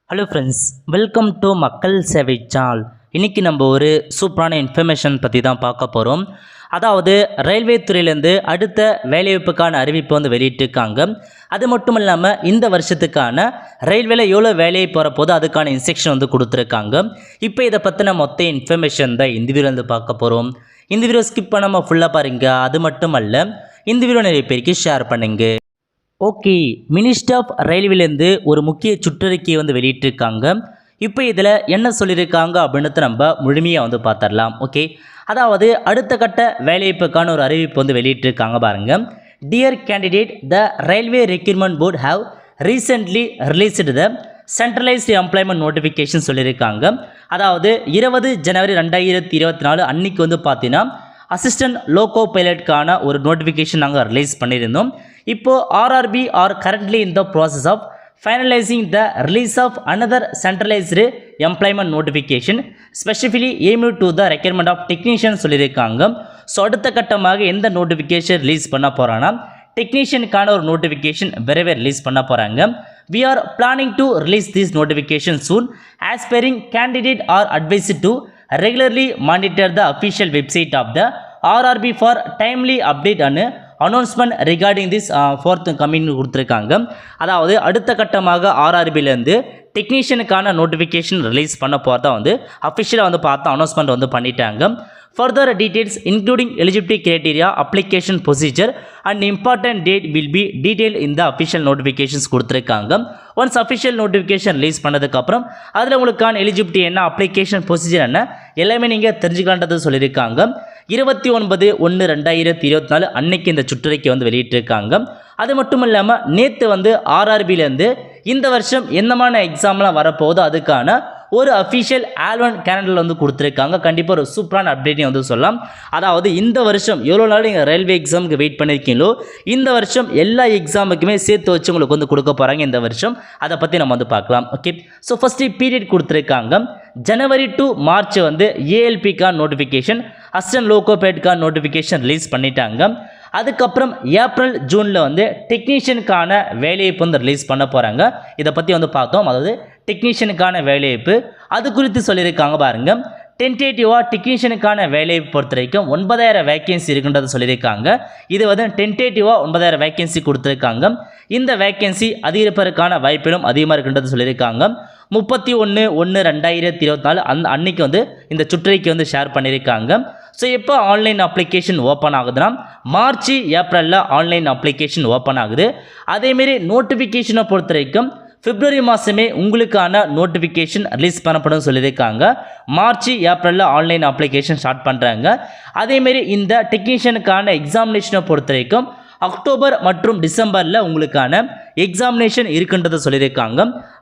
Hello friends, welcome to மக்கள் சேவை சால். இன்றைக்கி நம்ம ஒரு சூப்பரான இன்ஃபர்மேஷன் பற்றி தான் பார்க்க போகிறோம். அதாவது ரயில்வே துறையிலேருந்து அடுத்த வேலைவாய்ப்புக்கான அறிவிப்பு வெளியிட்டிருக்காங்க. அது மட்டும் இல்லாமல் இந்த வருஷத்துக்கான ரயில்வேல எவ்வளோ வேலையை போகிற போது அதுக்கான இன்ஸ்ட்ரக்ஷன் கொடுத்துருக்காங்க. இப்போ இதை பற்றின மொத்த இன்ஃபர்மேஷன் தான் இந்த வீடியோலேருந்து பார்க்க போகிறோம். இந்த வீடியோ ஸ்கிப் பண்ணாமல் ஃபுல்லாக பாருங்கள். அது மட்டும் அல்ல, இந்த வீடியோ நிறைய பேருக்கு ஷேர் பண்ணுங்க. ஓகே, மினிஸ்ட்ரி ஆஃப் ரயில்வேலேருந்து ஒரு முக்கிய சுற்றறிக்கையை வெளியிட்டிருக்காங்க. இப்போ இதில் என்ன சொல்லியிருக்காங்க அப்படின்றத நம்ம முழுமையாக பார்த்துடலாம். ஓகே, அதாவது அடுத்த கட்ட வேலைவாய்ப்புக்கான ஒரு அறிவிப்பு வெளியிட்டிருக்காங்க பாருங்கள். Dear candidate, the railway recruitment board have recently released the centralised employment notification சொல்லியிருக்காங்க. அதாவது 20 ஜனவரி 2024 அன்னைக்கு பார்த்தீங்கன்னா அசிஸ்டன்ட் லோகோ பைலட்கான ஒரு நோட்டிஃபிகேஷன் நாங்கள் ரிலீஸ் பண்ணியிருந்தோம். இப்போது RRB are currently in the process of finalising the release of another centralised employment notification specifically aim to the requirement of technician சொல்லியிருக்காங்க. So அடுத்த கட்டமாக எந்த நோட்டிஃபிகேஷன் ரிலீஸ் பண்ண போகிறான்னா டெக்னீஷியனுக்கான ஒரு நோட்டிஃபிகேஷன் விரைவே ரிலீஸ் பண்ண போகிறாங்க. We are planning to release this notification soon. Aspiring candidate are advised to regularly monitor the official website of the RRB for timely update and announcement regarding this forthcoming கொடுத்துருக்காங்க. அதாவது அடுத்த கட்டமாக RRBலேருந்து டெக்னீஷியனுக்கான notification release பண்ண போகிறதா அஃபிஷியலாக பார்த்தா announcement பண்ணிட்டாங்க. Further details including eligibility criteria, application procedure and important date will be detailed in the official notifications கொடுத்துருக்காங்க. ஒன்ஸ் அஃபிஷியல் நோட்டிஃபிகேஷன் ரிலீஸ் பண்ணதுக்கப்புறம் அதில் உங்களுக்கான எலிஜிபிலிட்டி என்ன, அப்ளிகேஷன் ப்ரொசீஜர் என்ன, எல்லாமே நீங்கள் தெரிஞ்சுக்கலான்றது சொல்லியிருக்காங்க. 29/1/2024 அன்னைக்கு இந்த சுற்றறிக்கை வெளியிட்டிருக்காங்க. அது மட்டும் இல்லாமல் நேற்று RRBலேருந்து இந்த வருஷம் என்னமான எக்ஸாம்லாம் வரப்போகுதோ அதுக்கான ஒரு அஃபிஷியல் ஆல்வன் கேலண்டர் கொடுத்துருக்காங்க. கண்டிப்பாக ஒரு சூப்பரான அப்டேட்டையும் சொல்லலாம். அதாவது இந்த வருஷம் எவ்வளோ நாள் நீங்கள் ரயில்வே எக்ஸாமுக்கு வெயிட் பண்ணியிருக்கீங்களோ இந்த வருஷம் எல்லா எக்ஸாமுக்குமே சேர்த்து வச்சு உங்களுக்கு கொடுக்க போகிறாங்க இந்த வருஷம். அதை பற்றி நம்ம பார்க்கலாம். ஓகே, ஸோ ஃபஸ்ட்டு பீரியட் கொடுத்துருக்காங்க. ஜனவரி டு மார்ச் ஏஎல்பிக்கான நோட்டிஃபிகேஷன், அசிஸ்டன்ட் லோகோ பைலட்கான நோட்டிஃபிகேஷன் ரிலீஸ் பண்ணிட்டாங்க. அதுக்கப்புறம் ஏப்ரல் ஜூனில் டெக்னீஷியனுக்கான வேலைவாய்ப்பு ரிலீஸ் பண்ண போகிறாங்க. இதை பற்றி பார்த்தோம். அதாவது டெக்னீஷியனுக்கான வேலைவாய்ப்பு அது குறித்து சொல்லியிருக்காங்க பாருங்கள். டென்டேட்டிவாக டெக்னீஷியனுக்கான வேலையை பொறுத்த வரைக்கும் 9000 வேக்கன்சி இருக்குன்றது சொல்லியிருக்காங்க. இது டென்டேட்டிவாக 9000 வேக்கன்சி கொடுத்துருக்காங்க. இந்த வேக்கன்சி அதிகரிப்பதற்கான வாய்ப்பிலும் அதிகமாக இருக்குன்றது சொல்லியிருக்காங்க. 31/1/2024 அன்னைக்கு இந்த சுற்றறிக்கை ஷேர் பண்ணியிருக்காங்க. ஸோ எப்போ ஆன்லைன் அப்ளிகேஷன் ஓப்பன் ஆகுதுன்னா மார்ச் ஏப்ரலில் ஆன்லைன் அப்ளிகேஷன் ஓப்பன் ஆகுது. அதேமாரி நோட்டிஃபிகேஷனை பொறுத்த வரைக்கும் பிப்ரவரி மாதமே உங்களுக்கான நோட்டிஃபிகேஷன் ரிலீஸ் பண்ணப்படும் சொல்லியிருக்காங்க. மார்ச் ஏப்ரலில் ஆன்லைன் அப்ளிகேஷன் ஸ்டார்ட் பண்ணுறாங்க. அதேமாரி இந்த டெக்னீஷியனுக்கான எக்ஸாமினேஷனை பொறுத்த வரைக்கும் அக்டோபர் மற்றும் டிசம்பரில் உங்களுக்கான எக்ஸாமினேஷன் இருக்குன்றதை சொல்லியிருக்காங்க.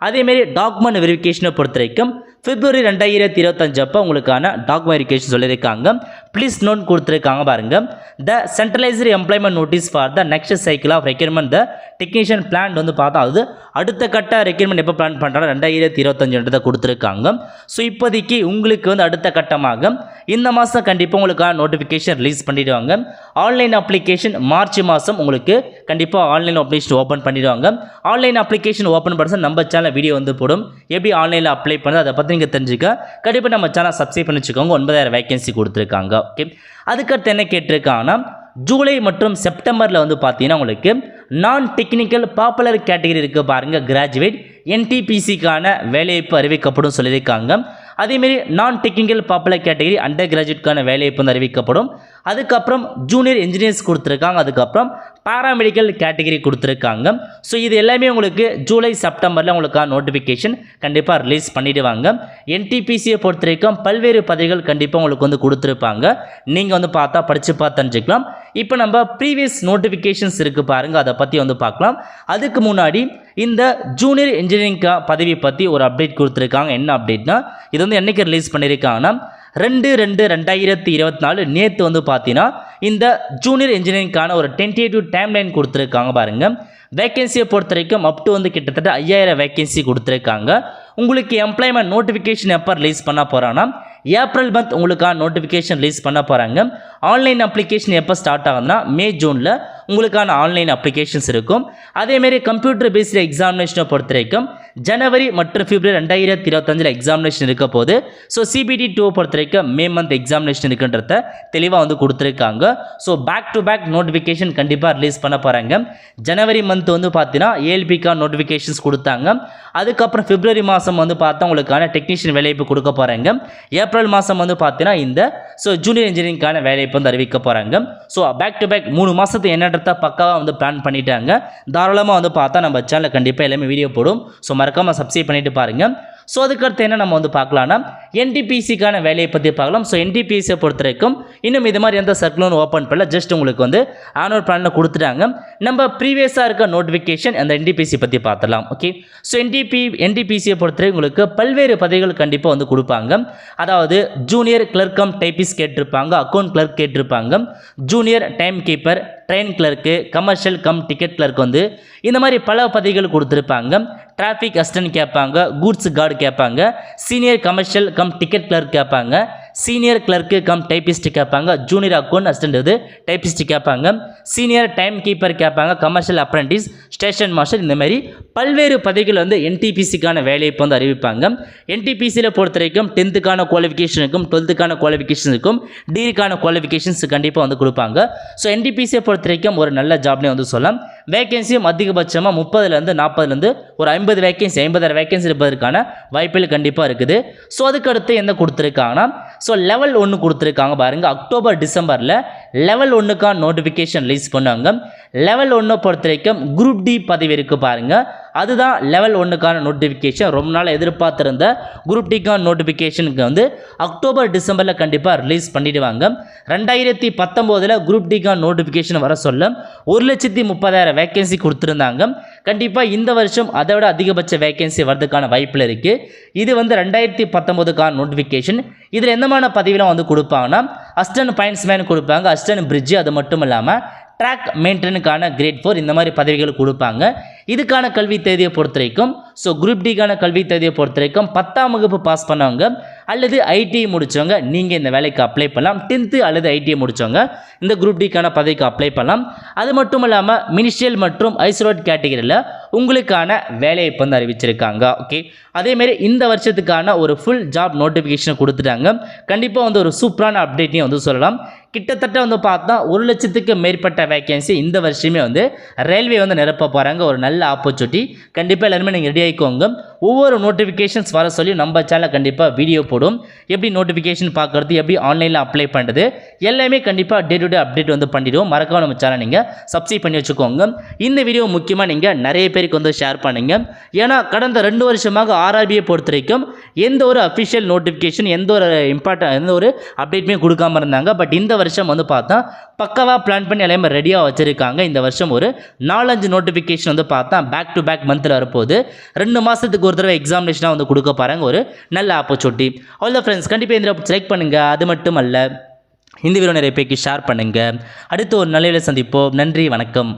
அதேமாரி டாக்குமெண்ட் வெரிஃபிகேஷனை பொறுத்த வரைக்கும் பிப்ரவரி 2025 அப்போ உங்களுக்கான டாக்குமெண்ட் வெரிஃபிகேஷன் சொல்லியிருக்காங்க. ப்ளீஸ் நோட் கொடுத்துருக்காங்க பாருங்கள். The centralised employment notice for the next cycle of requirement the technician plan பார்த்தா அது அடுத்த கட்ட ரெக்யர்மெண்ட் எப்போ பிளான் பண்ணுறாங்க 2025 கொடுத்துருக்காங்க. ஸோ இப்போதைக்கு உங்களுக்கு அடுத்த கட்டமாக இந்த மாதம் கண்டிப்பாக உங்களுக்கான நோட்டிஃபிகேஷன் ரிலீஸ் பண்ணிடுவாங்க. ஆன்லைன் அப்ளிகேஷன் மார்ச் மாதம் உங்களுக்கு கண்டிப்பாக ஆன்லைன் அப்ளிகேஷன் ஓப்பன் பண்ணிடுவாங்க. ஆன்லைன் அப்ளிகேஷன் ஓப்பன் பண்ண நம்ம சேனல் வீடியோ போடும். எப்படி ஆன்லைனில் அப்ளை பண்ணுறது அதை பற்றி நீங்கள் தெரிஞ்சுக்க கண்டிப்பாக நம்ம சேனல் சப்ஸ்கிரைப் பண்ணி வச்சுக்கோங்க. 9000 வேக்கன்சி கொடுத்துருக்காங்க. ஓகே, அதுக்கடுத்து என்ன கேட்டிருக்காங்கன்னா ஜூலை மற்றும் செப்டம்பரில் பார்த்தீங்கன்னா உங்களுக்கு நான் டெக்னிக்கல் பாப்புலர் கேட்டகரி இருக்குது பாருங்கள். கிராஜுவேட் NTPCக்கான வேலைவாய்ப்பு அறிவிக்கப்படும் சொல்லியிருக்காங்க. அதேமாரி நான் டெக்னிக்கல் பாப்புலர் கேட்டகரி அண்டர் கிராஜுவேட்கான வேலைவாய்ப்பு அறிவிக்கப்படும். அதுக்கப்புறம் ஜூனியர் இன்ஜினியர்ஸ் கொடுத்துருக்காங்க. அதுக்கப்புறம் பாராமெடிக்கல் கேட்டகரி கொடுத்துருக்காங்க. ஸோ இது எல்லாமே உங்களுக்கு ஜூலை செப்டம்பரில் உங்களுக்கான நோட்டிஃபிகேஷன் கண்டிப்பாக ரிலீஸ் பண்ணிவிடுவாங்க. NTPCயை பொறுத்த வரைக்கும் பல்வேறு பதவிகள் கண்டிப்பாக உங்களுக்கு கொடுத்துருப்பாங்க. நீங்கள் பார்த்தா படித்து பார்த்து தெரிஞ்சுக்கலாம். இப்போ நம்ம ப்ரீவியஸ் நோட்டிஃபிகேஷன்ஸ் இருக்குது பாருங்கள், அதை பற்றி பார்க்கலாம். அதுக்கு முன்னாடி இந்த ஜூனியர் இன்ஜினியரிங் பதவி பற்றி ஒரு அப்டேட் கொடுத்துருக்காங்க. என்ன அப்டேட்னா இது என்றைக்கு ரிலீஸ் பண்ணியிருக்காங்கன்னா 2/2/2024 நேற்று பார்த்தீங்கன்னா இந்த ஜூனியர் இன்ஜினியரிங்கான ஒரு டென்டேட்டிவ் டைம்லைன் கொடுத்துருக்காங்க பாருங்கள். வேக்கன்சியை பொறுத்த வரைக்கும் அப் டு கிட்டத்தட்ட 5000 வேக்கன்சி கொடுத்துருக்காங்க. உங்களுக்கு எம்ப்ளாய்மெண்ட் நோட்டிஃபிகேஷன் எப்போ ரிலீஸ் பண்ண போகிறாங்கன்னா ஏப்ரல் மந்த் உங்களுக்கான நோட்டிஃபிகேஷன் ரிலீஸ் பண்ண போகிறாங்க. ஆன்லைன் அப்ளிகேஷன் எப்போ ஸ்டார்ட் ஆகுதுன்னா மே ஜூனில் உங்களுக்கான ஆன்லைன் அப்ளிகேஷன்ஸ் இருக்கும். அதேமாரி கம்ப்யூட்டர் பேஸ்டு எக்ஸாமினேஷனை பொறுத்த வரைக்கும் ஜனவரி மற்றும் பிப்ரவரி 2025 எக்ஸாமினேஷன் இருக்க போது. ஸோ சிபிடி 2 பொறுத்த வரைக்கும் மே மந்த் எக்ஸாமினேஷன் இருக்குன்றத தெளிவாக வந்து கொடுத்துருக்காங்க. So back to back notification கண்டிப்பாக ரிலீஸ் பண்ண போகிறாங்க. ஜனவரி மந்த் வந்து பார்த்தீங்கன்னா ஏஎல்பிக்கான நோட்டிஃபிகேஷன்ஸ் கொடுத்தாங்க. அதுக்கப்புறம் பிப்ரவரி மாதம் வந்து பார்த்தா உங்களுக்கான டெக்னீஷியன் வேலைவாய்ப்பு கொடுக்க போகிறாங்க. ஏப்ரல் மாதம் வந்து பார்த்தீங்கன்னா இந்த ஜூனியர் இன்ஜினியரிங்கான வேலைவாய்ப்பு வந்து அறிவிக்க போகிறாங்க. ஸோ பேக் டு பேக் 3 மாதத்துக்கு என்னன்றத பக்காவாக வந்து பிளான் பண்ணிட்டாங்க. தாராளமாக வந்து பார்த்தா நம்ம சேனலில் கண்டிப்பாக எல்லாமே வீடியோ போடும். ஸோ மறக்காமல் சப்ஸ்கிரைப் பண்ணிட்டு பாருங்கள். ஸோ அதுக்கடுத்து என்ன நம்ம வந்து பார்க்கலாம்னா என்டிபிசிக்கான வேலையை பற்றி பார்க்கலாம். ஸோ என்டிபிசியை பொறுத்த வரைக்கும் இன்னும் இது மாதிரி எந்த சர்க்குலரும் ஓப்பன் பண்ணல. ஜஸ்ட் உங்களுக்கு வந்து ஆனுவல் பிளானில் கொடுத்துட்டாங்க. நம்ம ப்ரீவியஸாக இருக்க நோட்டிஃபிகேஷன் அந்த என்டிபிசி பற்றி பார்த்துலாம். ஓகே, ஸோ என்டிபிசியை பொறுத்தவரை உங்களுக்கு பல்வேறு பதவிகள் கண்டிப்பாக வந்து கொடுப்பாங்க. அதாவது ஜூனியர் கிளர்க் கம் டைப்பிஸ்ட் கேட்டிருப்பாங்க, அக்கௌண்ட் கிளர்க் கேட்டிருப்பாங்க, junior time keeper, train clerk, commercial cum ticket clerk வந்து இந்த மாதிரி பல பதவிகள் கொடுத்துருப்பாங்க. டிராஃபிக் அசிஸ்டன்ட் கேட்பாங்க, கூட்ஸ் கார்டு கேட்பாங்க, senior commercial cum ticket clerk கேட்பாங்க, சீனியர் கிளர்க்கு கம் டைப்பிஸ்ட் கேட்பாங்க, ஜூனியர் அக்கௌண்ட் அசிஸ்டன்ட் இது டைப்பிஸ்ட் கேட்பாங்க, சீனியர் டைம் கீப்பர் கேட்பாங்க, கமர்ஷியல் அப்ரெண்டிஸ், ஸ்டேஷன் மாஸ்டர், இந்த மாதிரி பல்வேறு பதவிகள் வந்து என்டிபிசிக்கான வேலையை வந்து அறிவிப்பாங்க. என்டிபிசியில் பொறுத்த வரைக்கும் 10th குவாலிஃபிகேஷனுக்கும் 12th குவாலிஃபிகேஷனுக்கும் டிகிரிக்கான குவாலிஃபிகேஷன்ஸ் கண்டிப்பாக வந்து கொடுப்பாங்க. ஸோ என்டிபிசியை பொறுத்த வரைக்கும் ஒரு நல்ல ஜாப்னே வந்து சொல்லலாம். வேகன்சியும் அதிகபட்சமாக 30லேருந்து 40லேருந்து ஒரு 50 வேகன்சி 50,000 வேகன்சி இருப்பதற்கான வாய்ப்புகள் கண்டிப்பாக இருக்குது. ஸோ அதுக்கடுத்து என்ன கொடுத்துருக்காங்கன்னா லெவல் 1 கொடுத்துருக்காங்க பாருங்க. அக்டோபர் டிசம்பரில் லெவல் 1க்கான நோட்டிஃபிகேஷன் ரிலீஸ் பண்ணுவாங்க. லெவல் 1 பொறுத்த வரைக்கும் குரூப் டி பதவி இருக்குது பாருங்க. அதுதான் லெவல் 1க்கான நோட்டிஃபிகேஷன். ரொம்ப நாள் எதிர்பார்த்திருந்த குரூப் டிக்கான நோட்டிஃபிகேஷனுக்கு வந்து அக்டோபர் டிசம்பரில் கண்டிப்பாக ரிலீஸ் பண்ணிடுவாங்க. 2019 குரூப் டிக்கான நோட்டிஃபிகேஷன் வர சொல்ல 1,30,000 வேகன்சி கொடுத்துருந்தாங்க. கண்டிப்பாக இந்த வருஷம் அதை விட அதிகபட்ச வேகன்சி வரதுக்கான வாய்ப்பில் இருக்குது. இது வந்து 2019க்கான நோட்டிஃபிகேஷன். இதில் எந்தமான பதவியெலாம் வந்து கொடுப்பாங்கன்னா அசிஸ்டன்ட் பாயிண்ட்ஸ்மேன் கொடுப்பாங்க, அசிஸ்டன்ட் பிரிட்ஜு, அது மட்டும் இல்லாமல் ட்ராக் மெயின்டெனனுக்கான கிரேட் 4 இந்த மாதிரி பதவிகள் கொடுப்பாங்க. இதுக்கான கல்வி தேதியை பொறுத்த வரைக்கும் குரூப் டிக்கான கல்வி தேதியை பொறுத்த வரைக்கும் 10ஆம் வகுப்பு பாஸ் பண்ணவங்க அல்லது ஐடிஐ முடித்தவங்க நீங்கள் இந்த வேலைக்கு அப்ளை பண்ணலாம். 10th அல்லது ஐடிஐ முடித்தவங்க இந்த குரூப் டிக்கான பதவிக்கு அப்ளை பண்ணலாம். அது மட்டும் இல்லாமல் மினிஸ்ட்ரியல் மற்றும் ஐசோலேட் கேட்டகரியில் உங்களுக்கான வேலையை வந்து அறிவிச்சிருக்காங்க. ஓகே, அதேமாரி இந்த வருஷத்துக்கான ஒரு ஃபுல் ஜாப் நோட்டிஃபிகேஷன் கொடுத்துட்டாங்க. கண்டிப்பாக வந்து ஒரு சூப்பரான அப்டேட்டையும் வந்து சொல்லலாம். கிட்டத்தட்ட வந்து பார்த்தா 1,00,000க்கு மேற்பட்ட வேகன்சி இந்த வருஷமே வந்து ரயில்வே வந்து நிரப்ப போகிறாங்க. ஒரு நல்ல ஆப்பர்ச்சுனிட்டி. கண்டிப்பாக எல்லாருமே நீங்கள் ரெடி ஆகிக்கோங்க. ஒவ்வொரு நோட்டிஃபிகேஷன்ஸ் வர சொல்லி நம்ம சேனலில் கண்டிப்பாக வீடியோ போடும். எப்படி நோட்டிஃபிகேஷன் பார்க்குறது, எப்படி ஆன்லைனில் அப்ளை பண்ணுறது, எல்லாமே கண்டிப்பாக டே டு டே அப்டேட் வந்து பண்ணிடுவோம். மறக்காம நம்ம சேனல் நீங்கள் சப்ஸ்கிரைப் பண்ணி வச்சுக்கோங்க. இந்த வீடியோ முக்கியமாக நீங்கள் நிறைய பேருக்கு வந்து ஷேர் பண்ணுங்க. ஏன்னா கடந்த 2 வருஷமாக ஆர்ஆர்பியை பொறுத்த வரைக்கும் எந்த ஒரு அஃபிஷியல் நோட்டிஃபிகேஷன் எந்த ஒரு அப்டேட்டுமே கொடுக்காம இருந்தாங்க. பட் இந்த வருஷம் வந்து பார்த்தா பக்காவாக பிளான் பண்ணி எல்லாமே ரெடியாக வச்சுருக்காங்க. இந்த வருஷம் ஒரு 4-5 நோட்டிஃபிகேஷன் வந்து பார்த்தா பேக் டு பேக் மந்தில் வரப்போகுது. 2 மாதத்துக்கு ஒரு தடவை எக்ஸாமினேஷனாக வந்து கொடுக்க பாருங்க. ஒரு நல்ல ஆப்பர்ச்சுனிட்டி. அவ்வளோ ஃப்ரெண்ட்ஸ், கண்டிப்பாக இந்த செலக்ட் பண்ணுங்கள். அது மட்டும் அல்ல, இந்த வீடியோ நிறைய பேருக்கு ஷேர் பண்ணுங்கள். அடுத்து ஒரு நல்ல சந்திப்போம். நன்றி, வணக்கம்.